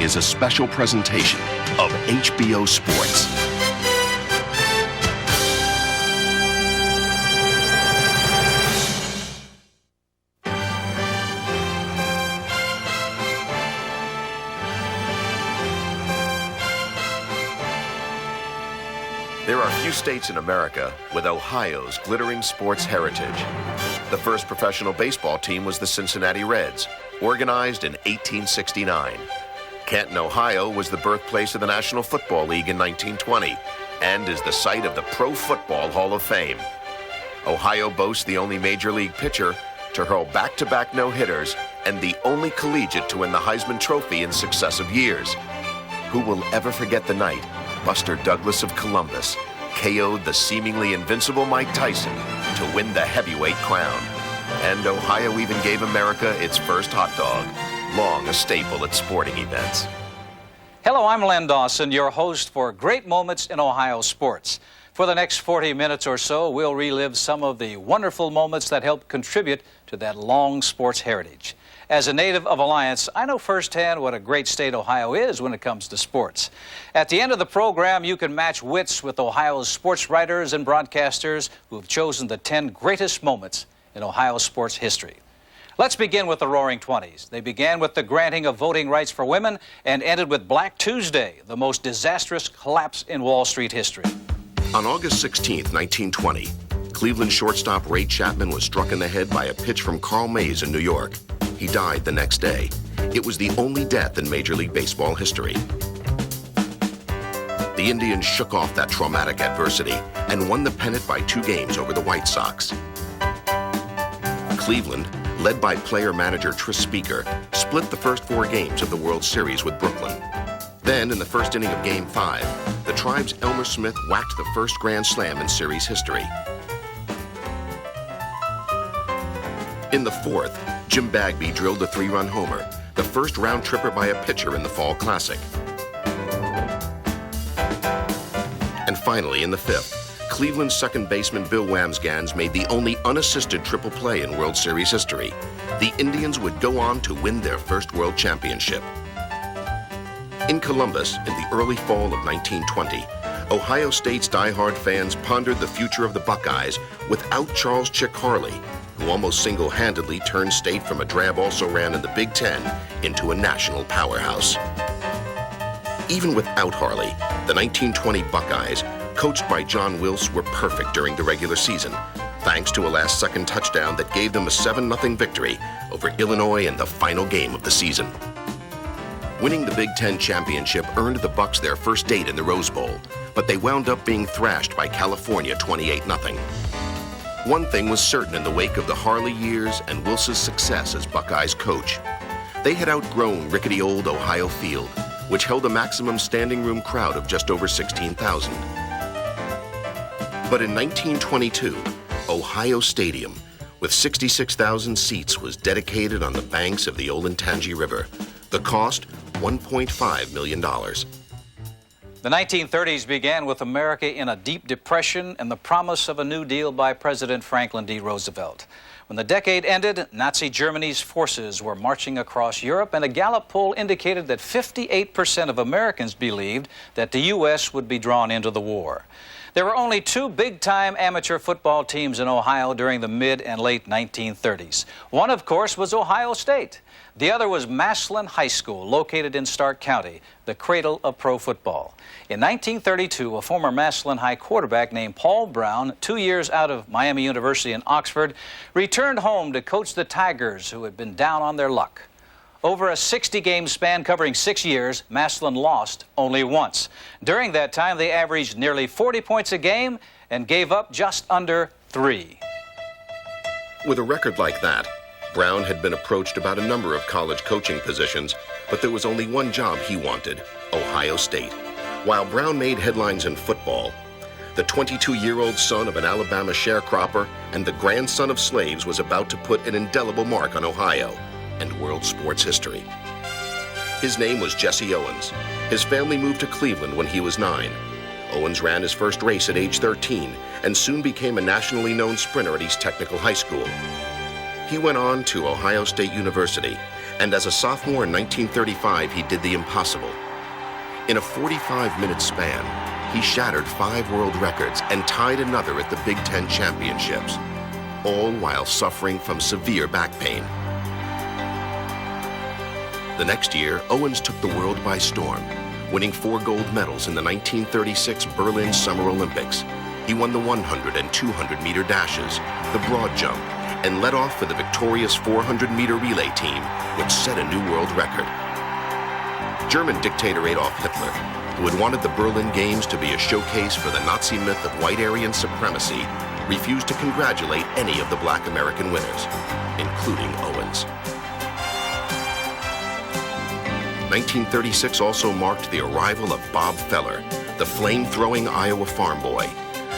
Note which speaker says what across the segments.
Speaker 1: is a special presentation of HBO Sports. There are few states in America with Ohio's glittering sports heritage. The first professional baseball team was the Cincinnati Reds, organized in 1869. Canton, Ohio was the birthplace of the National Football League in 1920 and is the site of the Pro Football Hall of Fame. Ohio boasts the only major league pitcher to hurl back-to-back no-hitters and the only collegiate to win the Heisman Trophy in successive years. Who will ever forget the night Buster Douglas of Columbus KO'd the seemingly invincible Mike Tyson to win the heavyweight crown? And Ohio even gave America its first hot dog, long a staple at sporting events.
Speaker 2: Hello, I'm Len Dawson, your host for Great Moments in Ohio Sports. For the next 40 minutes or so, we'll relive some of the wonderful moments that helped contribute to that long sports heritage. As a native of Alliance, I know firsthand what a great state Ohio is when it comes to sports. At the end of the program, you can match wits with Ohio's sports writers and broadcasters who have chosen the 10 greatest moments in Ohio sports history. Let's begin with the Roaring Twenties. They began with the granting of voting rights for women and ended with Black Tuesday, the most disastrous collapse in Wall Street history.
Speaker 1: On August 16, 1920, Cleveland shortstop Ray Chapman was struck in the head by a pitch from Carl Mays in New York. He died the next day. It was the only death in Major League Baseball history. The Indians shook off that traumatic adversity and won the pennant by 2 games over the White Sox. Cleveland, led by player-manager Tris Speaker, split the first 4 games of the World Series with Brooklyn. Then, in the first inning of Game 5, the Tribe's Elmer Smith whacked the first grand slam in series history. In the 4th, Jim Bagby drilled a 3-run homer, the first round tripper by a pitcher in the Fall Classic. And finally, in the 5th, Cleveland's second baseman Bill Wamsgans made the only unassisted triple play in World Series history. The Indians would go on to win their first World Championship. In Columbus, in the early fall of 1920, Ohio State's diehard fans pondered the future of the Buckeyes without Charles Chick Harley, who almost single-handedly turned State from a drab also-ran in the Big Ten into a national powerhouse. Even without Harley, the 1920 Buckeyes, coached by John Wills, were perfect during the regular season, thanks to a last-second touchdown that gave them a 7-0 victory over Illinois in the final game of the season. Winning the Big Ten championship earned the Bucs their first date in the Rose Bowl, but they wound up being thrashed by California 28-0. One thing was certain in the wake of the Harley years and Wills' success as Buckeyes coach. They had outgrown rickety old Ohio Field, which held a maximum standing room crowd of just over 16,000. But in 1922, Ohio Stadium, with 66,000 seats, was dedicated on the banks of the Olentangy River. The cost, $1.5 million.
Speaker 2: The 1930s began with America in a deep depression and the promise of a New Deal by President Franklin D. Roosevelt. When the decade ended, Nazi Germany's forces were marching across Europe, and a Gallup poll indicated that 58% of Americans believed that the U.S. would be drawn into the war. There were only 2 big-time amateur football teams in Ohio during the mid and late 1930s. One, of course, was Ohio State. The other was Massillon High School, located in Stark County, the cradle of pro football. In 1932, a former Massillon High quarterback named Paul Brown, 2 years out of Miami University in Oxford, returned home to coach the Tigers, who had been down on their luck. Over a 60-game span covering 6 years, Massillon lost only once. During that time, they averaged nearly 40 points a game and gave up just under 3.
Speaker 1: With a record like that, Brown had been approached about a number of college coaching positions, but there was only one job he wanted: Ohio State. While Brown made headlines in football, the 22-year-old son of an Alabama sharecropper and the grandson of slaves was about to put an indelible mark on Ohio and world sports history. His name was Jesse Owens. His family moved to Cleveland when he was 9. Owens ran his first race at age 13 and soon became a nationally known sprinter at East Technical High School. He went on to Ohio State University And as a sophomore in 1935, he did the impossible. In a 45-minute span, he shattered 5 world records and tied another at the Big Ten Championships, all while suffering from severe back pain. The next year, Owens took the world by storm, winning 4 gold medals in the 1936 Berlin Summer Olympics. He won the 100 and 200-meter dashes, the broad jump, and led off for the victorious 400-meter relay team, which set a new world record. German dictator Adolf Hitler, who had wanted the Berlin Games to be a showcase for the Nazi myth of white Aryan supremacy, refused to congratulate any of the black American winners, including Owens. 1936 also marked the arrival of Bob Feller, the flame-throwing Iowa farm boy.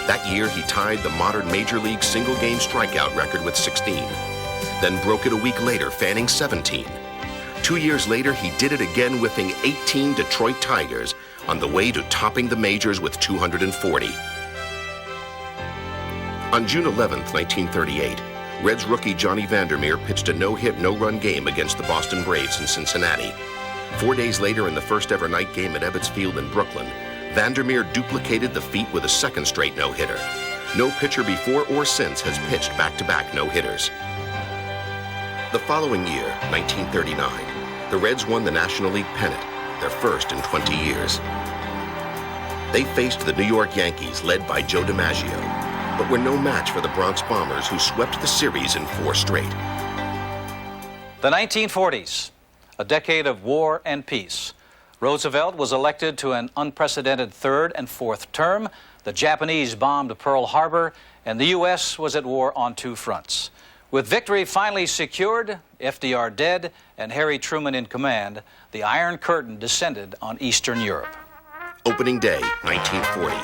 Speaker 1: That year, he tied the modern Major League single-game strikeout record with 16, then broke it a week later, fanning 17. 2 years later, he did it again, whipping 18 Detroit Tigers on the way to topping the majors with 240. On June 11, 1938, Reds rookie Johnny Vandermeer pitched a no-hit, no-run game against the Boston Braves in Cincinnati. 4 days later, in the first-ever night game at Ebbets Field in Brooklyn, Vandermeer duplicated the feat with a second straight no-hitter. No pitcher before or since has pitched back-to-back no-hitters. The following year, 1939, the Reds won the National League pennant, their first in 20 years. They faced the New York Yankees, led by Joe DiMaggio, but were no match for the Bronx Bombers, who swept the series in 4 straight.
Speaker 2: The 1940s, a decade of war and peace. Roosevelt was elected to an unprecedented 3rd and 4th term. The Japanese bombed Pearl Harbor, and the U.S. was at war on 2 fronts. With victory finally secured, FDR dead, and Harry Truman in command, the Iron Curtain descended on Eastern Europe.
Speaker 1: Opening day, 1940.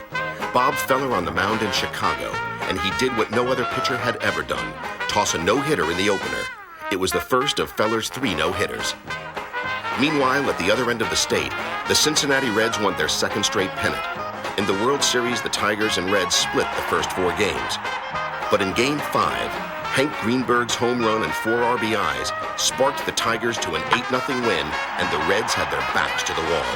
Speaker 1: Bob Feller on the mound in Chicago, and he did what no other pitcher had ever done, toss a no-hitter in the opener. It was the first of Feller's 3 no-hitters. Meanwhile, at the other end of the state, the Cincinnati Reds won their 2nd straight pennant. In the World Series, the Tigers and Reds split the first 4 games. But in Game 5, Hank Greenberg's home run and 4 RBIs sparked the Tigers to an 8-0 win, and the Reds had their backs to the wall.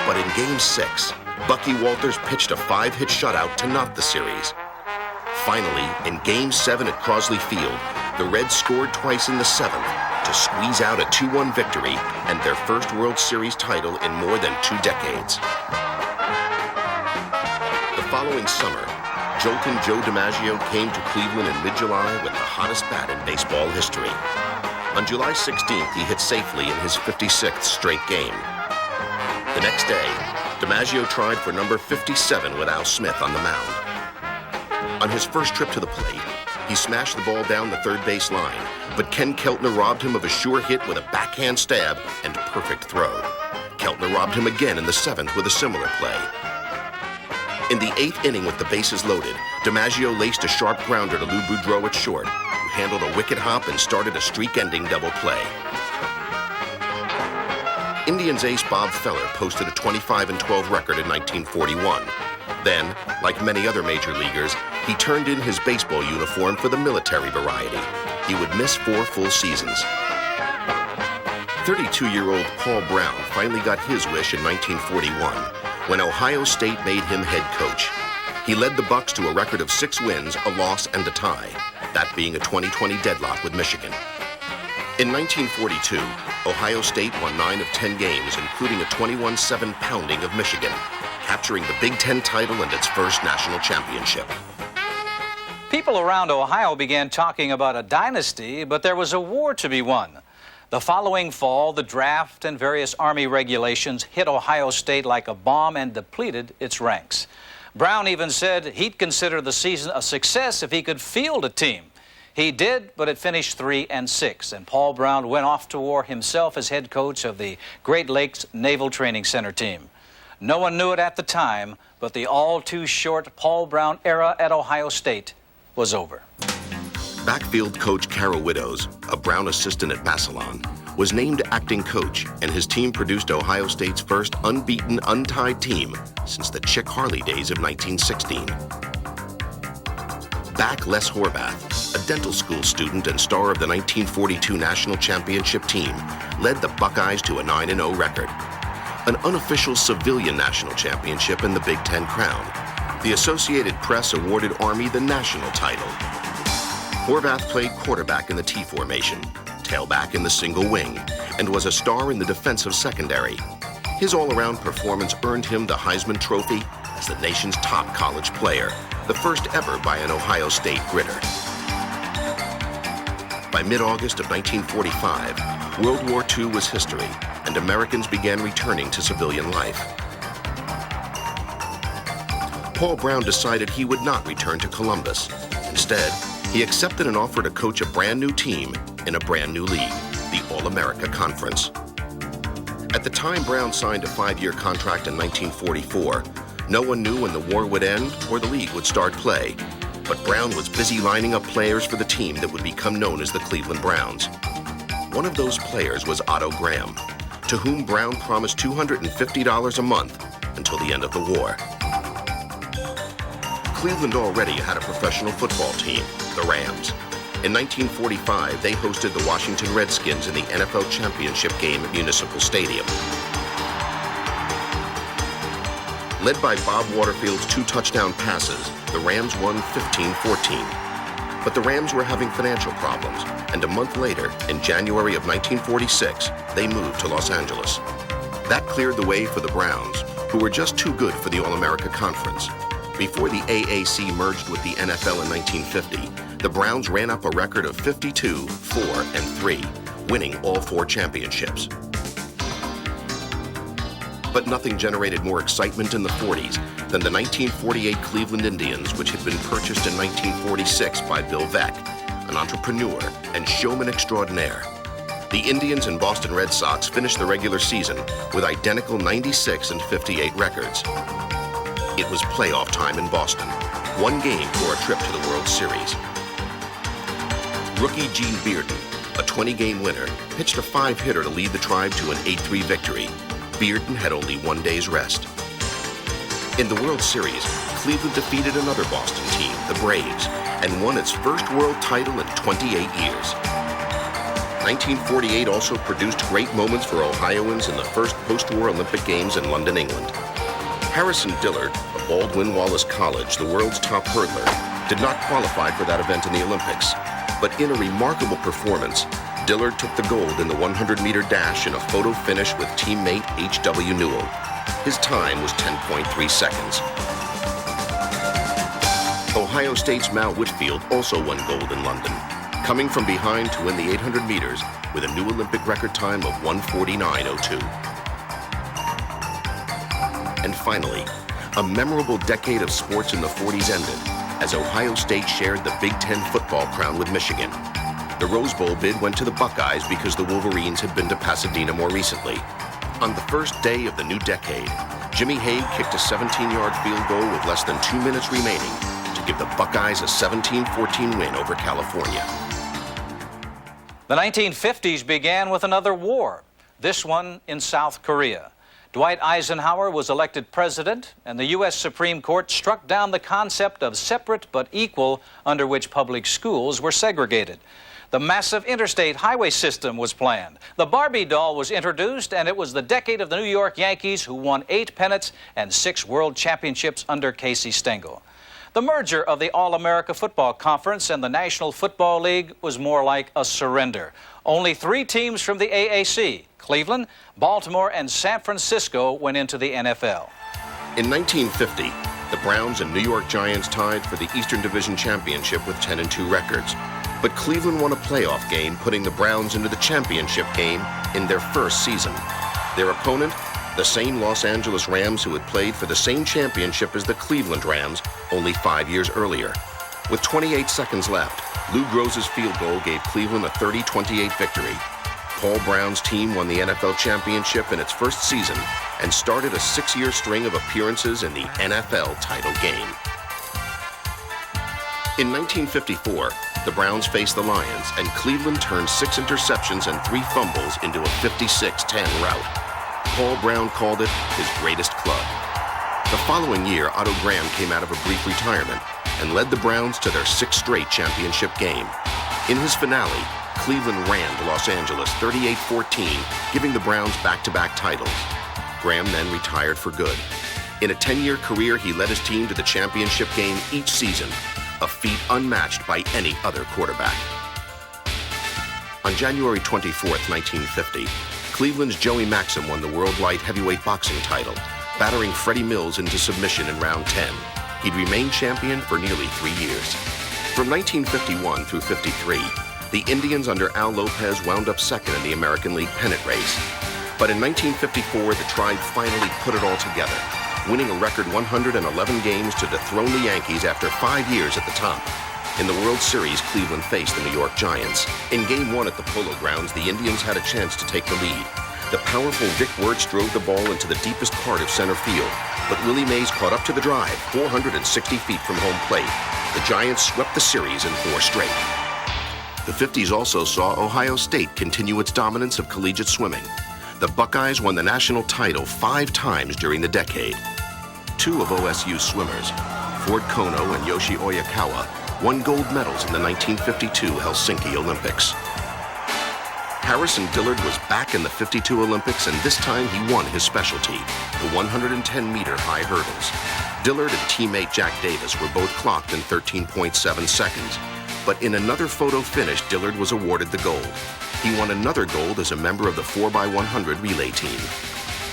Speaker 1: But in Game 6, Bucky Walters pitched a 5-hit shutout to knot the series. Finally, in Game 7 at Crosley Field, the Reds scored twice in the 7th to squeeze out a 2-1 victory and their first World Series title in more than 2 decades. The following summer, Joltin' Joe DiMaggio came to Cleveland in mid-July with the hottest bat in baseball history. On July 16th, he hit safely in his 56th straight game. The next day, DiMaggio tried for number 57 with Al Smith on the mound. On his first trip to the plate, he smashed the ball down the third base line, but Ken Keltner robbed him of a sure hit with a backhand stab and perfect throw. Keltner robbed him again in the 7th with a similar play. In the 8th inning with the bases loaded, DiMaggio laced a sharp grounder to Lou Boudreau at short, who handled a wicket hop and started a streak-ending double play. Indians ace Bob Feller posted a 25-12 record in 1941. Then, like many other major leaguers, he turned in his baseball uniform for the military variety. He would miss 4 full seasons. 32-year-old Paul Brown finally got his wish in 1941 when Ohio State made him head coach. He led the Bucks to a record of 6 wins, a loss, and a tie, that being a 20-20 deadlock with Michigan. In 1942, Ohio State won 9 of 10 games, including a 21-7 pounding of Michigan, capturing the Big Ten title and its first national championship.
Speaker 2: People around Ohio began talking about a dynasty, but there was a war to be won. The following fall, the draft and various Army regulations hit Ohio State like a bomb and depleted its ranks. Brown even said he'd consider the season a success if he could field a team. He did, but it finished 3-6, and Paul Brown went off to war himself as head coach of the Great Lakes Naval Training Center team. No one knew it at the time, but the all-too-short Paul Brown era at Ohio State was over.
Speaker 1: Backfield coach Carol Widows, a Brown assistant at Massillon, was named acting coach, and his team produced Ohio State's first unbeaten, untied team since the Chick Harley days of 1916. back Les Horvath, a dental school student and star of the 1942 national championship team, led the Buckeyes to a 9-0 record. An unofficial civilian national championship in the Big Ten crown. The Associated Press awarded Army the national title. Horvath played quarterback in the T formation, tailback in the single wing, and was a star in the defensive secondary. His all-around performance earned him the Heisman Trophy as the nation's top college player, the first ever by an Ohio State Gritter. By mid-August of 1945, World War II was history, and Americans began returning to civilian life. Paul Brown decided he would not return to Columbus. Instead, he accepted an offer to coach a brand new team in a brand new league, the All-America Conference. At the time Brown signed a 5-year contract in 1944, no one knew when the war would end or the league would start play. But Brown was busy lining up players for the team that would become known as the Cleveland Browns. One of those players was Otto Graham, to whom Brown promised $250 a month until the end of the war. Cleveland already had a professional football team, the Rams. In 1945, they hosted the Washington Redskins in the NFL championship game at Municipal Stadium. Led by Bob Waterfield's 2 touchdown passes, the Rams won 15-14. But the Rams were having financial problems, and a month later, in January of 1946, they moved to Los Angeles. That cleared the way for the Browns, who were just too good for the All-America Conference. Before the AAC merged with the NFL in 1950, the Browns ran up a record of 52, 4, and 3, winning all 4 championships. But nothing generated more excitement in the 40s than the 1948 Cleveland Indians, which had been purchased in 1946 by Bill Veeck, an entrepreneur and showman extraordinaire. The Indians and Boston Red Sox finished the regular season with identical 96 and 58 records. It was playoff time in Boston, 1 game for a trip to the World Series. Rookie Gene Bearden, a 20-game winner, pitched a 5-hitter to lead the Tribe to an 8-3 victory. Bearden had only 1 day's rest. In the World Series, Cleveland defeated another Boston team, the Braves, and won its first world title in 28 years. 1948 also produced great moments for Ohioans in the first post-war Olympic Games in London, England. Harrison Dillard of Baldwin Wallace College, the world's top hurdler, did not qualify for that event in the Olympics, but in a remarkable performance, Dillard took the gold in the 100-meter dash in a photo finish with teammate H.W. Newell. His time was 10.3 seconds. Ohio State's Mal Whitfield also won gold in London, coming from behind to win the 800 meters with a new Olympic record time of 1:49.02. And finally, a memorable decade of sports in the 40s ended as Ohio State shared the Big Ten football crown with Michigan. The Rose Bowl bid went to the Buckeyes because the Wolverines had been to Pasadena more recently. On the first day of the new decade, Jimmy Hague kicked a 17-yard field goal with less than 2 minutes remaining to give the Buckeyes a 17-14 win over California.
Speaker 2: The 1950s began with another war, this one in South Korea. Dwight Eisenhower was elected president, and the U.S. Supreme Court struck down the concept of separate but equal under which public schools were segregated. The massive interstate highway system was planned. The Barbie doll was introduced, and it was the decade of the New York Yankees, who won 8 pennants and 6 world championships under Casey Stengel. The merger of the All-America Football Conference and the National Football League was more like a surrender. Only 3 teams from the AAC, Cleveland, Baltimore, and San Francisco, went into the NFL.
Speaker 1: In 1950, the Browns and New York Giants tied for the Eastern Division Championship with 10-2 records. But Cleveland won a playoff game, putting the Browns into the championship game in their first season. Their opponent, the same Los Angeles Rams who had played for the same championship as the Cleveland Rams only 5 years earlier. With 28 seconds left, Lou Groza's field goal gave Cleveland a 30-28 victory. Paul Brown's team won the NFL championship in its first season and started a 6-year string of appearances in the NFL title game. In 1954, the Browns faced the Lions, and Cleveland turned 6 interceptions and 3 fumbles into a 56-10 rout. Paul Brown called it his greatest club. The following year, Otto Graham came out of a brief retirement, and led the Browns to their 6th straight championship game. In his finale, Cleveland ran Los Angeles 38-14, giving the Browns back-to-back titles. Graham then retired for good. In a 10-year career, he led his team to the championship game each season, a feat unmatched by any other quarterback. On January 24, 1950, Cleveland's Joey Maxim won the World Light Heavyweight Boxing title, battering Freddie Mills into submission in round 10. He'd remained champion for nearly 3 years. From 1951 through 53, the Indians under Al Lopez wound up second in the American League pennant race. But in 1954, the Tribe finally put it all together, winning a record 111 games to dethrone the Yankees after 5 years at the top. In the World Series, Cleveland faced the New York Giants. In Game 1 at the Polo Grounds, the Indians had a chance to take the lead. The powerful Vic Wirtz drove the ball into the deepest part of center field, but Willie Mays caught up to the drive, 460 feet from home plate. The Giants swept the series in 4 straight. The 50s also saw Ohio State continue its dominance of collegiate swimming. The Buckeyes won the national title 5 times during the decade. 2 of OSU's swimmers, Ford Kono and Yoshi Oyakawa, won gold medals in the 1952 Helsinki Olympics. Harrison Dillard was back in the 52 Olympics, and this time he won his specialty, the 110-meter high hurdles. Dillard and teammate Jack Davis were both clocked in 13.7 seconds, but in another photo finish, Dillard was awarded the gold. He won another gold as a member of the 4x100 relay team.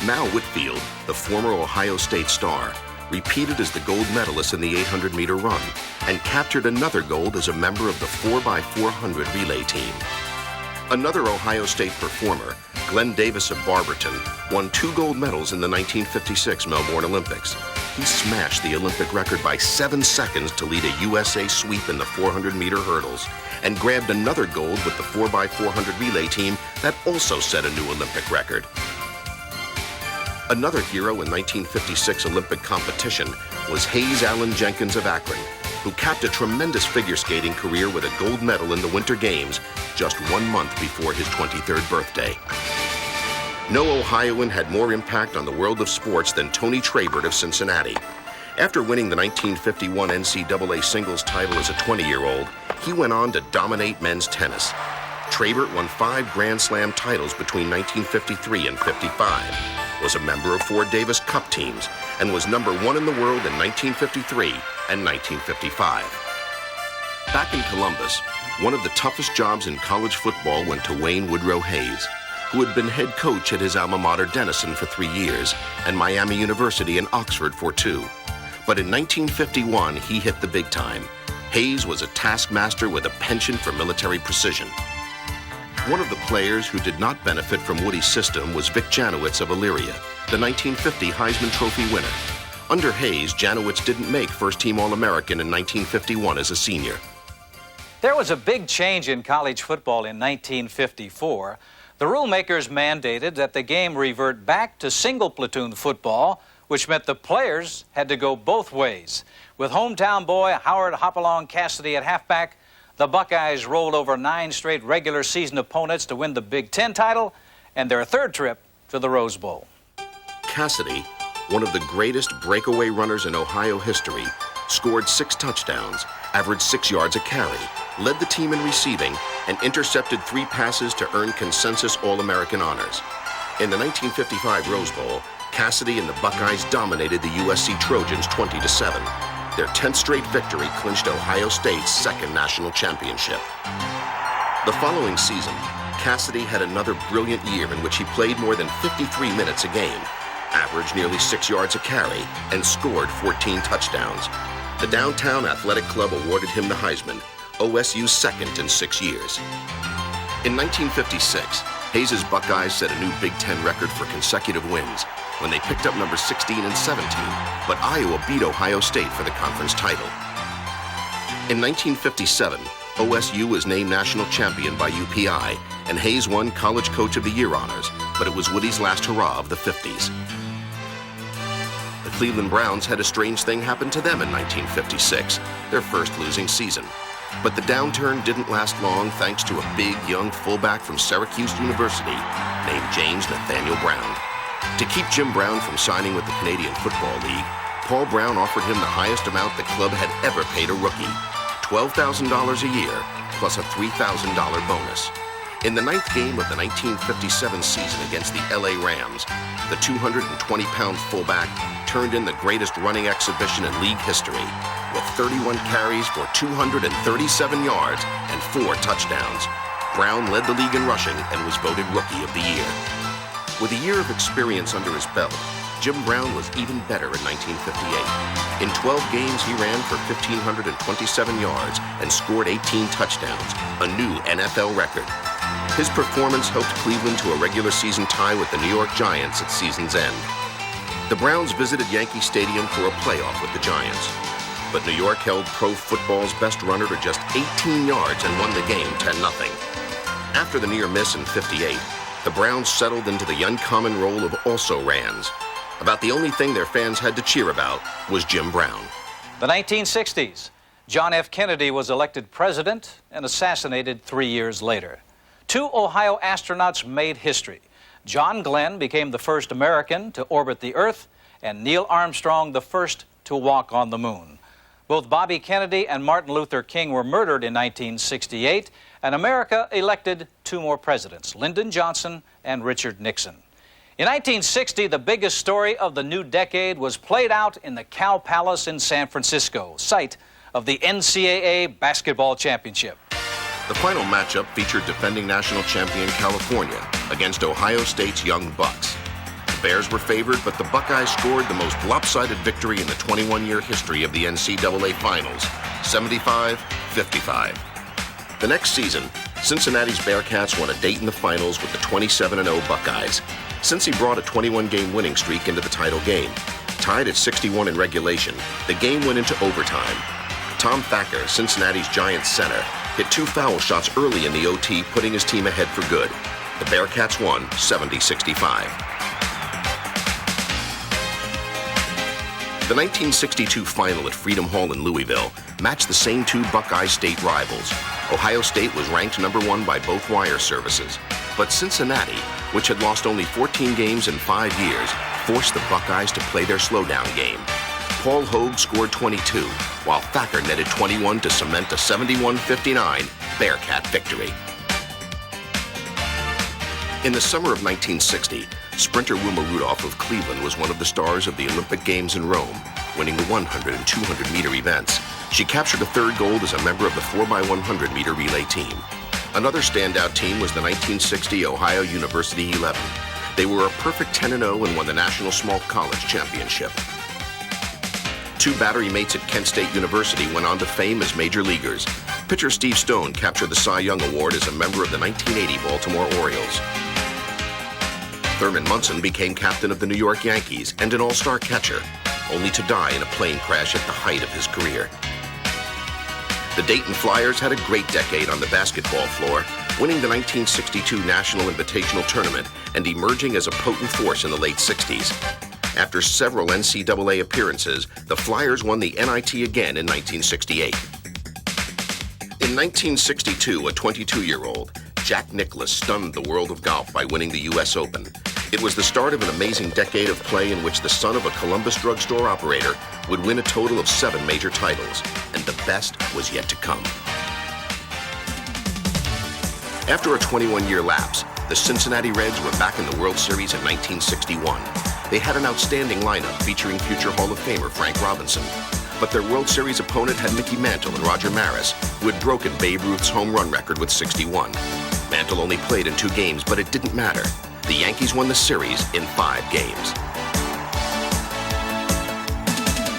Speaker 1: Mal Whitfield, the former Ohio State star, repeated as the gold medalist in the 800-meter run and captured another gold as a member of the 4x400 relay team. Another Ohio State performer, Glenn Davis of Barberton, won 2 gold medals in the 1956 Melbourne Olympics. He smashed the Olympic record by 7 seconds to lead a USA sweep in the 400-meter hurdles and grabbed another gold with the 4x400 relay team that also set a new Olympic record. Another hero in 1956 Olympic competition was Hayes Allen Jenkins of Akron, who capped a tremendous figure skating career with a gold medal in the Winter Games just 1 month before his 23rd birthday. No Ohioan had more impact on the world of sports than Tony Trabert of Cincinnati. After winning the 1951 NCAA singles title as a 20-year-old, he went on to dominate men's tennis. Trabert won 5 Grand Slam titles between 1953 and 55, was a member of 4 Davis Cup teams, and was number 1 in the world in 1953 and 1955. Back in Columbus, one of the toughest jobs in college football went to Wayne Woodrow Hayes, who had been head coach at his alma mater Denison for 3 years and Miami University in Oxford for 2. But in 1951, he hit the big time. Hayes was a taskmaster with a penchant for military precision. One of the players who did not benefit from Woody's system was Vic Janowitz of Elyria, the 1950 Heisman Trophy winner. Under Hayes, Janowitz didn't make first-team All-American in 1951 as a senior.
Speaker 2: There was a big change in college football in 1954. The rule makers mandated that the game revert back to single platoon football, which meant the players had to go both ways. With hometown boy Howard Hopalong Cassidy at halfback, the Buckeyes rolled over 9 straight regular season opponents to win the Big Ten title and their 3rd trip to the Rose Bowl.
Speaker 1: Cassidy, one of the greatest breakaway runners in Ohio history, scored 6 touchdowns, averaged 6 yards a carry, led the team in receiving, and intercepted 3 passes to earn consensus All-American honors. In the 1955 Rose Bowl, Cassidy and the Buckeyes dominated the USC Trojans 20-7. Their 10th straight victory clinched Ohio State's 2nd national championship. The following season, Cassidy had another brilliant year in which he played more than 53 minutes a game, averaged nearly 6 yards a carry, and scored 14 touchdowns. The Downtown Athletic Club awarded him the Heisman, OSU's 2nd in 6 years. In 1956, Hayes' Buckeyes set a new Big Ten record for consecutive wins when they picked up number 16 and 17, but Iowa beat Ohio State for the conference title. In 1957, OSU was named national champion by UPI, and Hayes won College Coach of the Year honors, but it was Woody's last hurrah of the 50s. The Cleveland Browns had a strange thing happen to them in 1956, their first losing season. But the downturn didn't last long thanks to a big, young fullback from Syracuse University named James Nathaniel Brown. To keep Jim Brown from signing with the Canadian Football League, Paul Brown offered him the highest amount the club had ever paid a rookie, $12,000 a year, plus a $3,000 bonus. In the 9th game of the 1957 season against the LA Rams, the 220-pound fullback turned in the greatest running exhibition in league history, with 31 carries for 237 yards and 4 touchdowns. Brown led the league in rushing and was voted Rookie of the Year. With a year of experience under his belt, Jim Brown was even better in 1958. In 12 games, he ran for 1,527 yards and scored 18 touchdowns, a new NFL record. His performance helped Cleveland to a regular season tie with the New York Giants at season's end. The Browns visited Yankee Stadium for a playoff with the Giants, but New York held pro football's best runner to just 18 yards and won the game 10-0. After the near miss in '58, the Browns settled into the uncommon role of also-rans. About the only thing their fans had to cheer about was Jim Brown.
Speaker 2: The 1960s. John F. Kennedy was elected president and assassinated 3 years later. 2 Ohio astronauts made history. John Glenn became the first American to orbit the Earth, and Neil Armstrong the first to walk on the moon. Both Bobby Kennedy and Martin Luther King were murdered in 1968, and America elected 2 more presidents, Lyndon Johnson and Richard Nixon. In 1960, the biggest story of the new decade was played out in the Cow Palace in San Francisco, site of the NCAA basketball championship.
Speaker 1: The final matchup featured defending national champion California against Ohio State's Young Bucks. The Bears were favored, but the Buckeyes scored the most lopsided victory in the 21-year history of the NCAA Finals, 75-55. The next season, Cincinnati's Bearcats won a date in the finals with the 27-0 Buckeyes. Since he brought a 21-game winning streak into the title game, tied at 61 in regulation, the game went into overtime. Tom Thacker, Cincinnati's Giants center, hit 2 foul shots early in the OT, putting his team ahead for good. The Bearcats won 70-65. The 1962 final at Freedom Hall in Louisville matched the same 2 Buckeye State rivals. Ohio State was ranked #1 by both wire services, but Cincinnati, which had lost only 14 games in 5 years, forced the Buckeyes to play their slowdown game. Paul Hogue scored 22, while Thacker netted 21 to cement a 71-59 Bearcat victory. In the summer of 1960, sprinter Wilma Rudolph of Cleveland was one of the stars of the Olympic Games in Rome, winning the 100 and 200-meter events. She captured a 3rd gold as a member of the 4x100-meter relay team. Another standout team was the 1960 Ohio University 11. They were a perfect 10-0 and won the National Small College Championship. 2 battery mates at Kent State University went on to fame as major leaguers. Pitcher Steve Stone captured the Cy Young Award as a member of the 1980 Baltimore Orioles. Thurman Munson became captain of the New York Yankees and an all-star catcher, only to die in a plane crash at the height of his career. The Dayton Flyers had a great decade on the basketball floor, winning the 1962 National Invitational Tournament and emerging as a potent force in the late 60s. After several NCAA appearances, the Flyers won the NIT again in 1968. In 1962, a 22-year-old, Jack Nicklaus, stunned the world of golf by winning the U.S. Open. It was the start of an amazing decade of play in which the son of a Columbus drugstore operator would win a total of 7 major titles, and the best was yet to come. After a 21-year lapse, the Cincinnati Reds were back in the World Series in 1961. They had an outstanding lineup featuring future Hall of Famer Frank Robinson, but their World Series opponent had Mickey Mantle and Roger Maris, who had broken Babe Ruth's home run record with 61. Mantle only played in 2 games, but it didn't matter. The Yankees won the series in 5 games.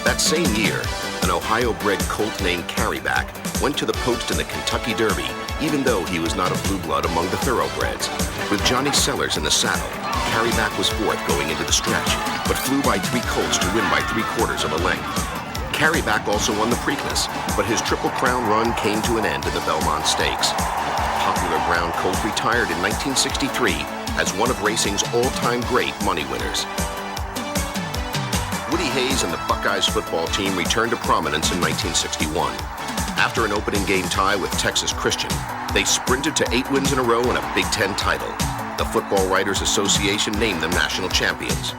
Speaker 1: That same year, an Ohio-bred colt named Carryback went to the post in the Kentucky Derby, even though he was not a blue blood among the thoroughbreds. With Johnny Sellers in the saddle, Carryback was 4th going into the stretch, but flew by 3 colts to win by 3/4 of a length. Carryback also won the Preakness, but his Triple Crown run came to an end in the Belmont Stakes. Popular brown colt retired in 1963 as one of racing's all-time great money winners. Woody Hayes and the Buckeyes football team returned to prominence in 1961. After an opening game tie with Texas Christian, they sprinted to 8 wins in a row and a Big Ten title. The Football Writers Association named them national champions.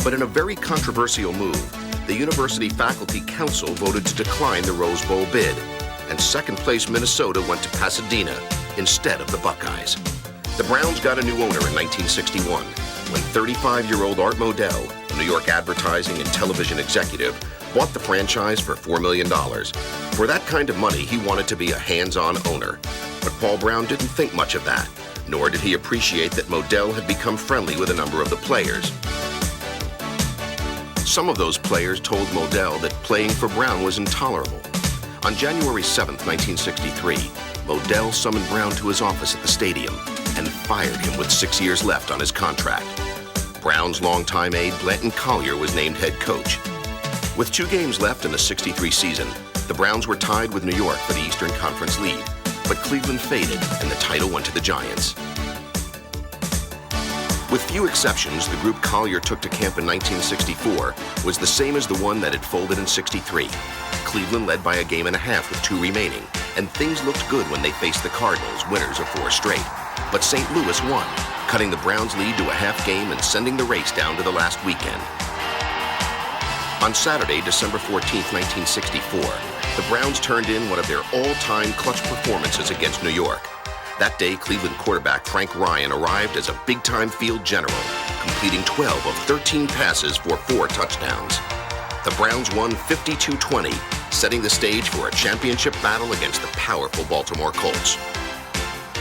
Speaker 1: But in a very controversial move, the University Faculty Council voted to decline the Rose Bowl bid, and second-place Minnesota went to Pasadena instead of the Buckeyes. The Browns got a new owner in 1961 when 35-year-old Art Modell, a New York advertising and television executive, bought the franchise for $4 million. For that kind of money, he wanted to be a hands-on owner. But Paul Brown didn't think much of that, nor did he appreciate that Modell had become friendly with a number of the players. Some of those players told Modell that playing for Brown was intolerable. On January 7, 1963, Modell summoned Brown to his office at the stadium and fired him with 6 years left on his contract. Brown's longtime aide, Blanton Collier, was named head coach. With 2 games left in the '63 season, the Browns were tied with New York for the Eastern Conference lead, but Cleveland faded and the title went to the Giants. With few exceptions, the group Collier took to camp in 1964 was the same as the one that had folded in '63. Cleveland led by a game and a half with 2 remaining, and things looked good when they faced the Cardinals, winners of 4 straight. But St. Louis won, cutting the Browns' lead to a half game and sending the race down to the last weekend. On Saturday, December 14, 1964, the Browns turned in one of their all-time clutch performances against New York. That day, Cleveland quarterback Frank Ryan arrived as a big-time field general, completing 12 of 13 passes for 4 touchdowns. The Browns won 52-20, setting the stage for a championship battle against the powerful Baltimore Colts.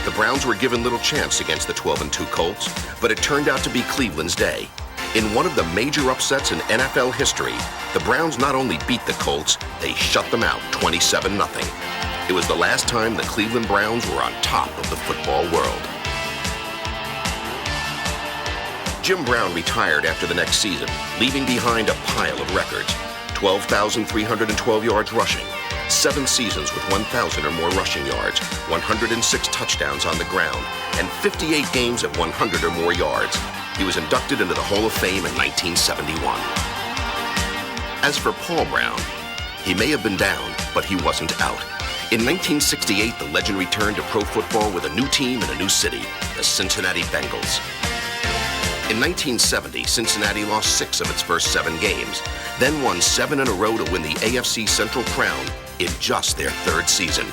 Speaker 1: The Browns were given little chance against the 12-2 Colts, but it turned out to be Cleveland's day. In one of the major upsets in NFL history, the Browns not only beat the Colts, they shut them out 27-0. It was the last time the Cleveland Browns were on top of the football world. Jim Brown retired after the next season, leaving behind a pile of records: 12,312 yards rushing, 7 seasons with 1,000 or more rushing yards, 106 touchdowns on the ground, and 58 games at 100 or more yards. He was inducted into the Hall of Fame in 1971. As for Paul Brown, he may have been down, but he wasn't out. In 1968, the legend returned to pro football with a new team and a new city, the Cincinnati Bengals. In 1970, Cincinnati lost 6 of its first 7 games, then won 7 in a row to win the AFC Central crown in just their 3rd season.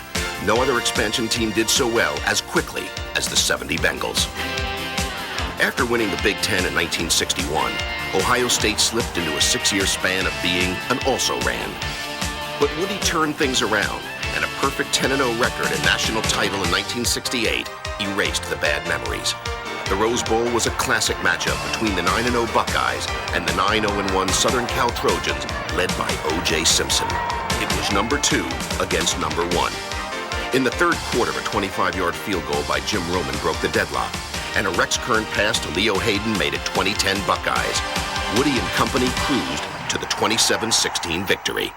Speaker 1: No other expansion team did so well as quickly as the '70 Bengals. After winning the Big Ten in 1961, Ohio State slipped into a 6-year span of being an also-ran. But would he turn things around? And a perfect 10-0 record and national title in 1968 erased the bad memories. The Rose Bowl was a classic matchup between the 9-0 Buckeyes and the 9-0-1 Southern Cal Trojans, led by O.J. Simpson. It was number 2 against number 1. In the 3rd quarter, a 25-yard field goal by Jim Roman broke the deadlock, and a Rex Kern pass to Leo Hayden made it 20-10 Buckeyes. Woody and company cruised to the 27-16 victory.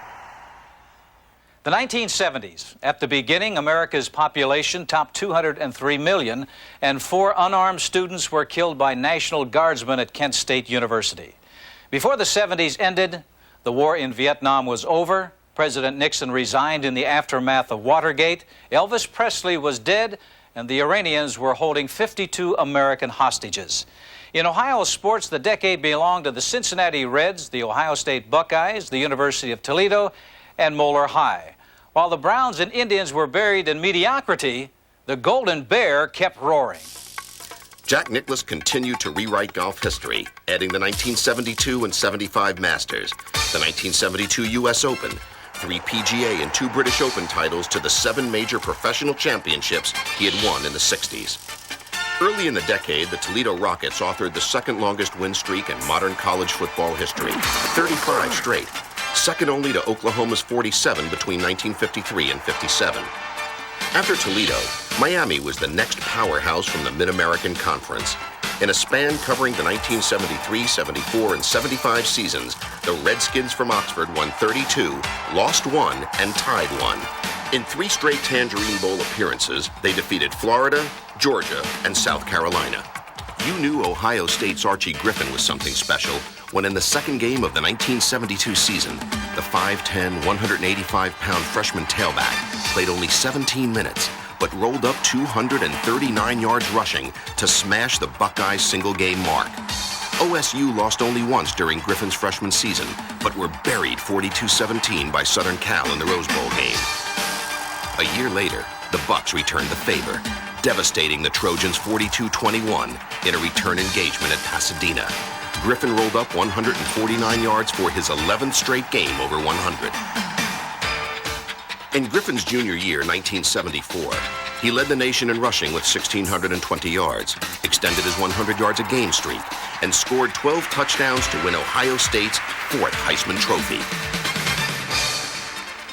Speaker 2: The 1970s. At the beginning, America's population topped 203 million, and 4 unarmed students were killed by National Guardsmen at Kent State University. Before the 70s ended, the war in Vietnam was over. President Nixon resigned in the aftermath of Watergate. Elvis Presley was dead, and the Iranians were holding 52 American hostages. In Ohio sports, the decade belonged to the Cincinnati Reds, the Ohio State Buckeyes, the University of Toledo, and Moeller High. While the Browns and Indians were buried in mediocrity, the Golden Bear kept roaring.
Speaker 1: Jack Nicklaus continued to rewrite golf history, adding the 1972 and 75 Masters, the 1972 U.S. Open, 3 PGA and 2 British Open titles to the 7 major professional championships he had won in the 60s. Early in the decade, the Toledo Rockets authored the 2nd longest win streak in modern college football history, 35 straight, second only to Oklahoma's 47 between 1953 and 57. After Toledo, Miami was the next powerhouse from the Mid-American Conference. In a span covering the 1973, 74, and 75 seasons, the Redskins from Oxford won 32, lost 1, and tied 1. In 3 straight Tangerine Bowl appearances, they defeated Florida, Georgia, and South Carolina. You knew Ohio State's Archie Griffin was something special when in the 2nd game of the 1972 season, the 5'10", 185-pound freshman tailback played only 17 minutes, but rolled up 239 yards rushing to smash the Buckeyes' single-game mark. OSU lost only once during Griffin's freshman season, but were buried 42-17 by Southern Cal in the Rose Bowl game. A year later, the Bucks returned the favor, devastating the Trojans 42-21 in a return engagement at Pasadena. Griffin rolled up 149 yards for his 11th straight game over 100. In Griffin's junior year, 1974, he led the nation in rushing with 1,620 yards, extended his 100 yards a game streak, and scored 12 touchdowns to win Ohio State's 4th Heisman Trophy.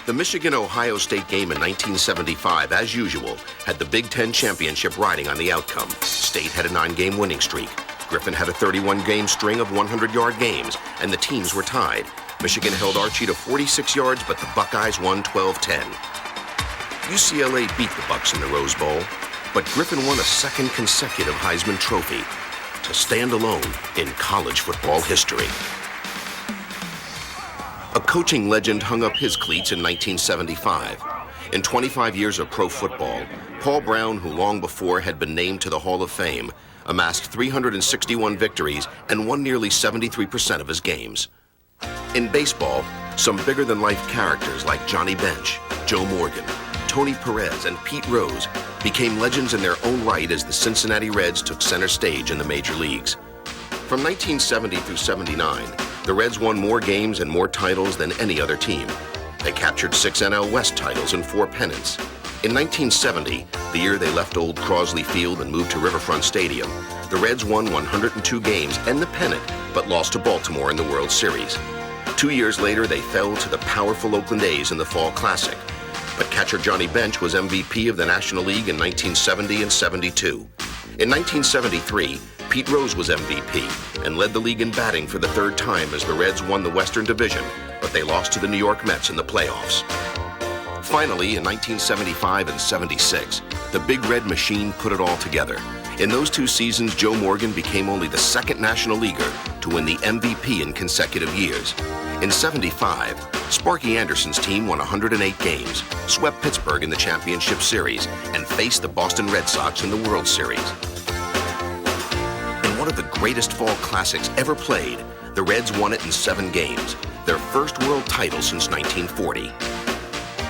Speaker 1: The Michigan-Ohio State game in 1975, as usual, had the Big Ten championship riding on the outcome. State had a 9-game winning streak. Griffin had a 31-game string of 100-yard games, and the teams were tied. Michigan held Archie to 46 yards, but the Buckeyes won 12-10. UCLA beat the Bucks in the Rose Bowl, but Griffin won a 2nd consecutive Heisman Trophy to stand alone in college football history. A coaching legend hung up his cleats in 1975. In 25 years of pro football, Paul Brown, who long before had been named to the Hall of Fame, amassed 361 victories and won nearly 73% of his games. In baseball, some bigger-than-life characters like Johnny Bench, Joe Morgan, Tony Perez, and Pete Rose became legends in their own right as the Cincinnati Reds took center stage in the major leagues. From 1970 through 79, the Reds won more games and more titles than any other team. They captured 6 NL West titles and 4 pennants. In 1970, the year they left Old Crosley Field and moved to Riverfront Stadium, the Reds won 102 games and the pennant, but lost to Baltimore in the World Series. 2 years later, they fell to the powerful Oakland A's in the Fall Classic. But catcher Johnny Bench was MVP of the National League in 1970 and 72. In 1973, Pete Rose was MVP and led the league in batting for the 3rd time as the Reds won the Western Division, but they lost to the New York Mets in the playoffs. Finally, in 1975 and 76, the Big Red Machine put it all together. In those 2 seasons, Joe Morgan became only the 2nd National Leaguer to win the MVP in consecutive years. In 75, Sparky Anderson's team won 108 games, swept Pittsburgh in the championship series, and faced the Boston Red Sox in the World Series. In one of the greatest fall classics ever played, the Reds won it in 7 games, their first world title since 1940.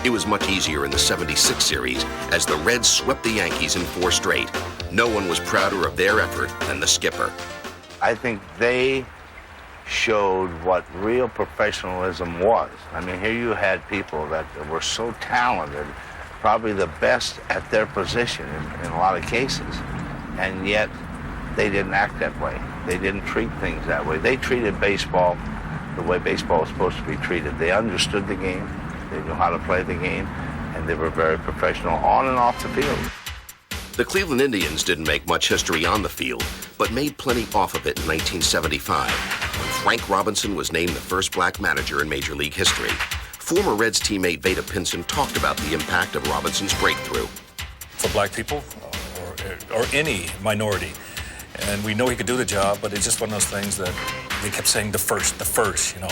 Speaker 1: It was much easier in the 76 series as the Reds swept the Yankees in 4 straight. No one was prouder of their effort than the skipper.
Speaker 3: I think they showed what real professionalism was. I mean, here you had people that were so talented, probably the best at their position in a lot of cases, and yet they didn't act that way. They didn't treat things that way. They treated baseball the way baseball was supposed to be treated. They understood the game, they knew how to play the game, and they were very professional on and off the field.
Speaker 1: The Cleveland Indians didn't make much history on the field, but made plenty off of it in 1975, when Frank Robinson was named the first black manager in Major League history. Former Reds teammate Vada Pinson talked about the impact of Robinson's breakthrough.
Speaker 4: For black people, or any minority, and we know he could do the job, but it's just one of those things that they kept saying the first, you know.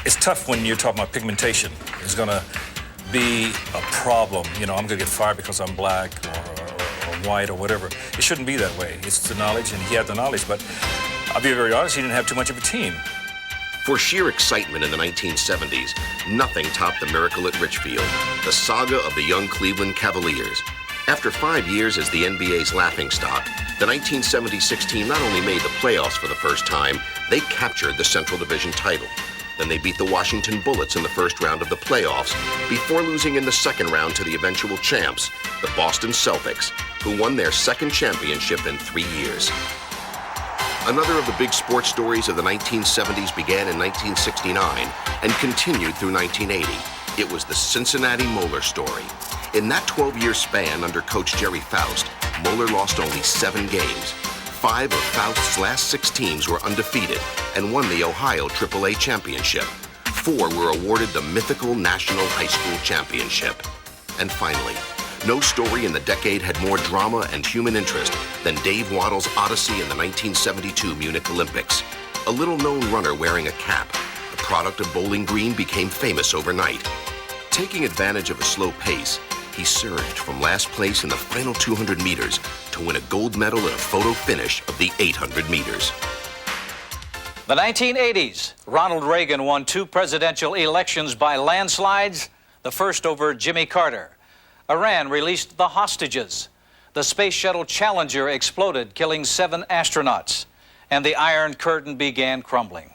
Speaker 4: It's tough when you're talking about pigmentation. It's gonna be a problem, you know, I'm gonna get fired because I'm black or white or whatever. It shouldn't be that way. It's the knowledge, and he had the knowledge, but I'll be very honest, he didn't have too much of a team.
Speaker 1: For sheer excitement in the 1970s, nothing topped the miracle at Richfield, the saga of the young Cleveland Cavaliers. After 5 years as the NBA's laughingstock, the 1976 team not only made the playoffs for the first time, they captured the Central Division title. Then they beat the Washington Bullets in the first round of the playoffs before losing in the second round to the eventual champs, the Boston Celtics, who won their 2nd championship in 3 years. Another of the big sports stories of the 1970s began in 1969 and continued through 1980. It was the Cincinnati Moeller story. In that 12-year span under coach Jerry Faust, Moeller lost only 7 games. 5 of Faust's last 6 teams were undefeated and won the Ohio AAA championship. 4 were awarded the mythical National High School Championship. And finally, no story in the decade had more drama and human interest than Dave Waddle's odyssey in the 1972 Munich Olympics. A little-known runner wearing a cap, the product of Bowling Green, became famous overnight. Taking advantage of a slow pace, he surged from last place in the final 200 meters to win a gold medal in a photo finish of the 800 meters.
Speaker 2: The 1980s, Ronald Reagan won 2 presidential elections by landslides, the first over Jimmy Carter. Iran released the hostages. The Space Shuttle Challenger exploded, killing 7 astronauts. And the Iron Curtain began crumbling.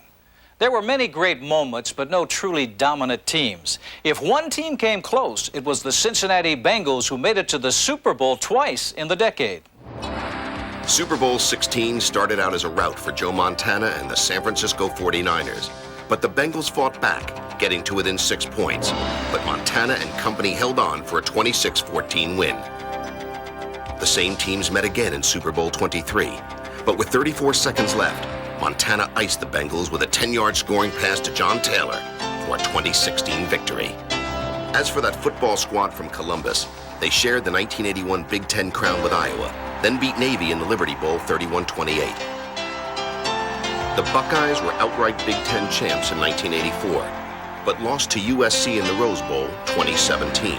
Speaker 2: There were many great moments, but no truly dominant teams. If one team came close, it was the Cincinnati Bengals, who made it to the Super Bowl twice in the decade.
Speaker 1: Super Bowl 16 started out as a rout for Joe Montana and the San Francisco 49ers. But the Bengals fought back, getting to within 6 points. But Montana and company held on for a 26-14 win. The same teams met again in Super Bowl 23. But with 34 seconds left, Montana iced the Bengals with a 10-yard scoring pass to John Taylor for a 2016 victory. As for that football squad from Columbus, they shared the 1981 Big Ten crown with Iowa, then beat Navy in the Liberty Bowl 31-28. The Buckeyes were outright Big Ten champs in 1984, but lost to USC in the Rose Bowl 2017.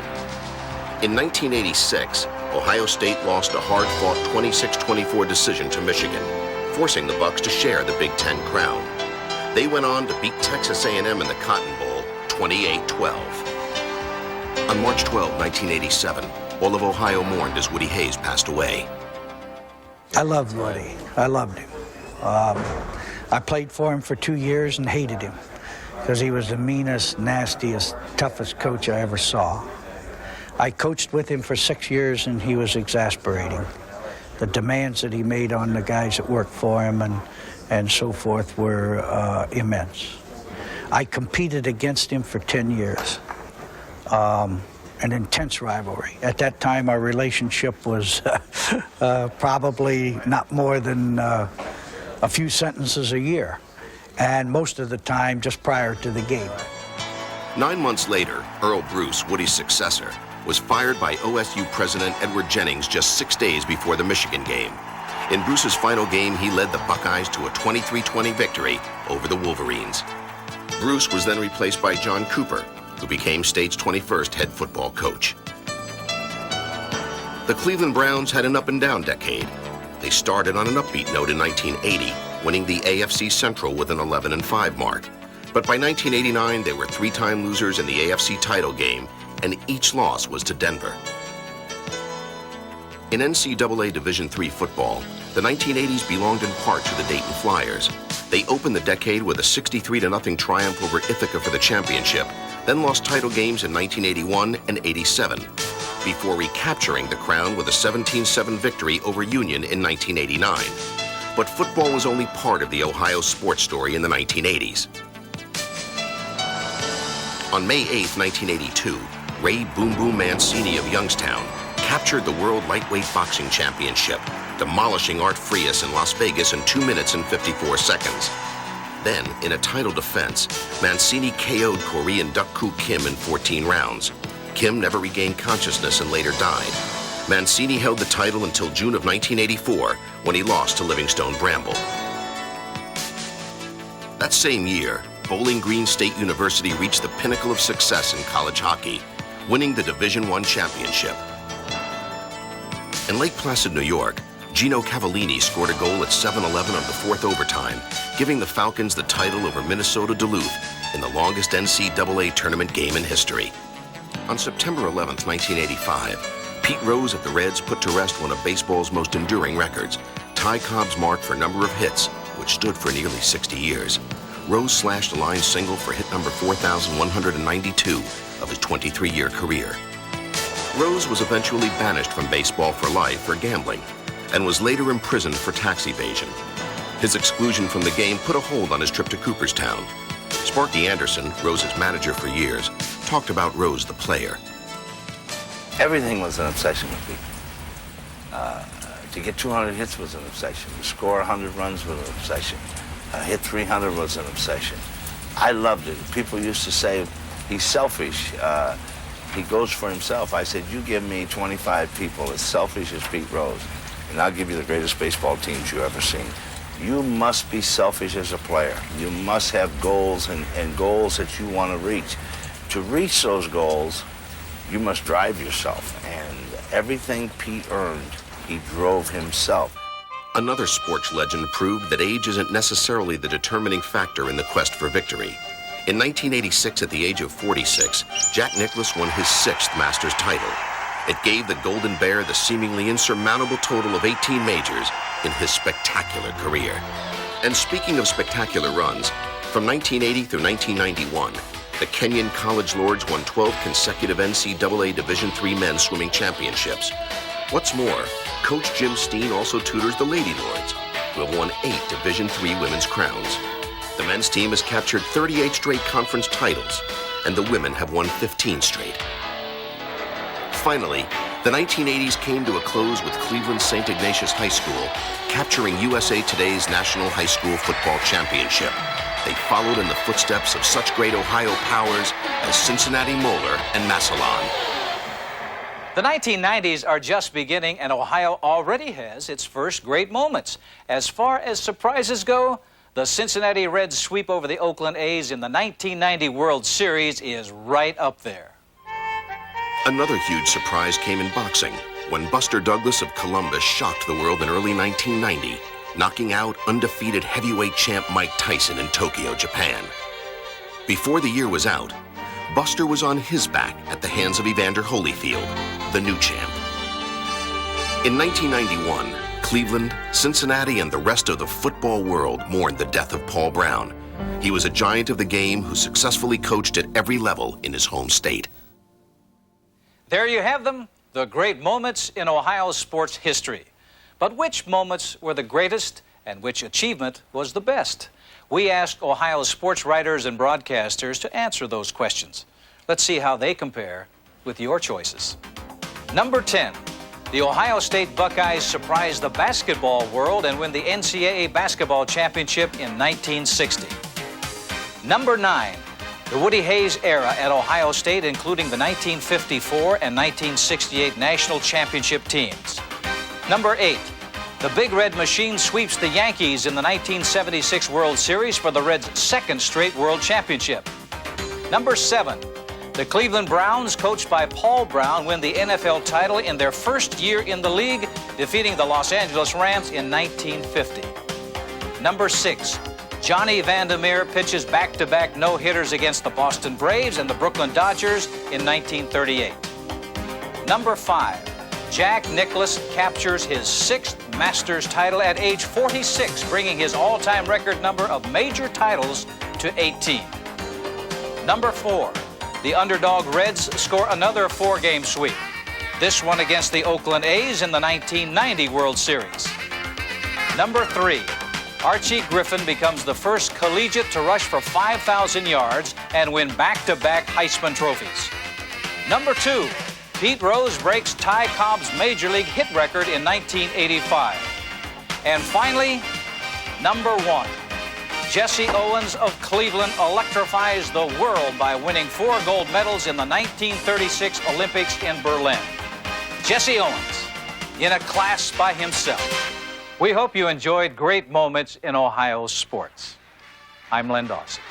Speaker 1: In 1986, Ohio State lost a hard-fought 26-24 decision to Michigan, forcing the Bucks to share the Big Ten crown. They went on to beat Texas A&M in the Cotton Bowl 28-12. On March 12, 1987, all of Ohio mourned as Woody Hayes passed away.
Speaker 5: I loved Woody. I loved him. I played for him for 2 years and hated him because he was the meanest, nastiest, toughest coach I ever saw. I coached with him for 6 years and he was exasperating. The demands that he made on the guys that worked for him and so forth were immense. I competed against him for 10 years. An intense rivalry. At that time, our relationship was probably not more than a few sentences a year, and most of the time just prior to the game.
Speaker 1: 9 months later, Earl Bruce, Woody's successor, was fired by OSU President Edward Jennings just 6 days before the Michigan game. In Bruce's final game, he led the Buckeyes to a 23-20 victory over the Wolverines. Bruce was then replaced by John Cooper, who became State's 21st head football coach. The Cleveland Browns had an up-and-down decade. They started on an upbeat note in 1980, winning the AFC Central with an 11-5 mark. But by 1989, they were 3-time losers in the AFC title game, and each loss was to Denver. In NCAA Division III football, the 1980s belonged in part to the Dayton Flyers. They opened the decade with a 63-0 triumph over Ithaca for the championship, then lost title games in 1981 and 87, before recapturing the crown with a 17-7 victory over Union in 1989. But football was only part of the Ohio sports story in the 1980s. On May 8, 1982, Ray Boom Boom Mancini of Youngstown captured the World Lightweight Boxing Championship, demolishing Art Frias in Las Vegas in 2 minutes and 54 seconds. Then, in a title defense, Mancini KO'd Korean Duk-Koo Kim in 14 rounds. Kim never regained consciousness and later died. Mancini held the title until June of 1984, when he lost to Livingstone Bramble. That same year, Bowling Green State University reached the pinnacle of success in college hockey, winning the Division I championship. In Lake Placid, New York, Gino Cavallini scored a goal at 7-11 of the fourth overtime, giving the Falcons the title over Minnesota Duluth in the longest NCAA tournament game in history. On September 11, 1985, Pete Rose of the Reds put to rest one of baseball's most enduring records, Ty Cobb's mark for number of hits, which stood for nearly 60 years. Rose slashed a line single for hit number 4,192 of his 23-year career. Rose was eventually banished from baseball for life for gambling, and was later imprisoned for tax evasion. His exclusion from the game put a hold on his trip to Cooperstown. Sparky Anderson, Rose's manager for years, talked about Rose the player.
Speaker 3: Everything was an obsession with me. To get 200 hits was an obsession. To score 100 runs was an obsession. Hit 300 was an obsession. I loved it. People used to say, he's selfish. He goes for himself. I said, you give me 25 people as selfish as Pete Rose, and I'll give you the greatest baseball teams you've ever seen. You must be selfish as a player. You must have goals and goals that you want to reach. To reach those goals, you must drive yourself. And everything Pete earned, he drove himself.
Speaker 1: Another sports legend proved that age isn't necessarily the determining factor in the quest for victory. In 1986, at the age of 46, Jack Nicklaus won his 6th Masters title. It gave the Golden Bear the seemingly insurmountable total of 18 majors in his spectacular career. And speaking of spectacular runs, from 1980 through 1991, the Kenyan College Lords won 12 consecutive NCAA Division III men's swimming championships. What's more, Coach Jim Steen also tutors the Lady Lords, who have won 8 Division III women's crowns. The men's team has captured 38 straight conference titles, and the women have won 15 straight. Finally, the 1980s came to a close with Cleveland St. Ignatius High School capturing USA Today's National High School Football Championship. They followed in the footsteps of such great Ohio powers as Cincinnati Moeller and Massillon.
Speaker 2: The 1990s are just beginning, and Ohio already has its first great moments. As far as surprises go, the Cincinnati Reds' sweep over the Oakland A's in the 1990 World Series is right up there.
Speaker 1: Another huge surprise came in boxing when Buster Douglas of Columbus shocked the world in early 1990, knocking out undefeated heavyweight champ Mike Tyson in Tokyo, Japan. Before the year was out, Buster was on his back at the hands of Evander Holyfield, the new champ. In 1991, Cleveland, Cincinnati, and the rest of the football world mourned the death of Paul Brown. He was a giant of the game who successfully coached at every level in his home state.
Speaker 2: There you have them, the great moments in Ohio's sports history. But which moments were the greatest and which achievement was the best? We asked Ohio's sports writers and broadcasters to answer those questions. Let's see how they compare with your choices. Number 10, the Ohio State Buckeyes surprised the basketball world and win the NCAA basketball championship in 1960. Number 9, the Woody Hayes era at Ohio State, including the 1954 and 1968 national championship teams. Number 8, the Big Red Machine sweeps the Yankees in the 1976 World Series for the Reds' 2nd straight World Championship. Number 7, the Cleveland Browns, coached by Paul Brown, win the NFL title in their first year in the league, defeating the Los Angeles Rams in 1950. Number 6, Johnny Vandermeer pitches back-to-back no-hitters against the Boston Braves and the Brooklyn Dodgers in 1938. Number 5, Jack Nicklaus captures his 6th Masters title at age 46, bringing his all-time record number of major titles to 18. Number 4, the underdog Reds score another 4-game sweep, this one against the Oakland A's in the 1990 World Series. Number 3, Archie Griffin becomes the first collegiate to rush for 5,000 yards and win back-to-back Heisman trophies. Number 2, Pete Rose breaks Ty Cobb's Major League hit record in 1985. And finally, number 1, Jesse Owens of Cleveland electrifies the world by winning 4 gold medals in the 1936 Olympics in Berlin. Jesse Owens, in a class by himself. We hope you enjoyed great moments in Ohio sports. I'm Len Dawson.